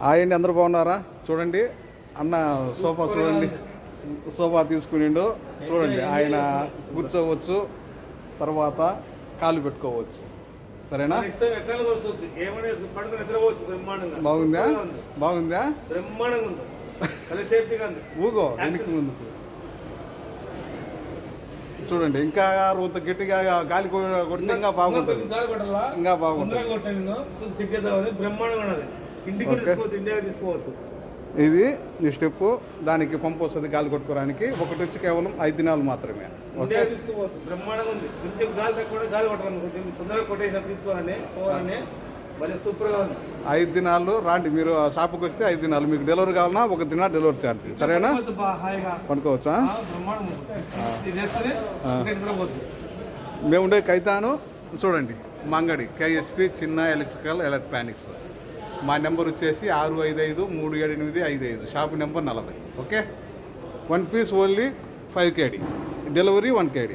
ఆయండి, అందరు బాగున్నారా? చూడండి అన్న సోఫా చూడండి, సోఫా తీసుకునిండు చూడండి. ఆయన కూర్చోవచ్చు, తర్వాత కాళ్ళు పెట్టుకోవచ్చు. సరేనా? బాగుందా? బాగుందా? ఊగో వెనక్కి ముందుకు చూడండి. ఇంకా గట్టిగా గాలి కొడితే ఇంకా బాగుంటుంది, ఇంకా బాగుంటుంది. ఇది ఈ స్టెప్ దానికి పంపు వస్తుంది గాలి కొట్టుకోవడానికి. ఒకటి వచ్చి కేవలం 5 దినాలు మాత్రమే. 5 దినాలు రాండి మీరు షాప్కి వస్తే 5 దినాలు. మీకు డెలివరీ కావాలన్నా 1 దిన డెలివరీ ఛార్జ్. సరేనా? పనుకోవచ్చా? మేము ఉండే కైతాను చూడండి, మంగడి KSP చిన్న ఎలక్ట్రికల్ ఎలక్ట్రానిక్స్. మా నెంబర్ వచ్చేసి 65537855. Shop number 40. Okay. 1 piece only 5 KD, delivery 1 KD.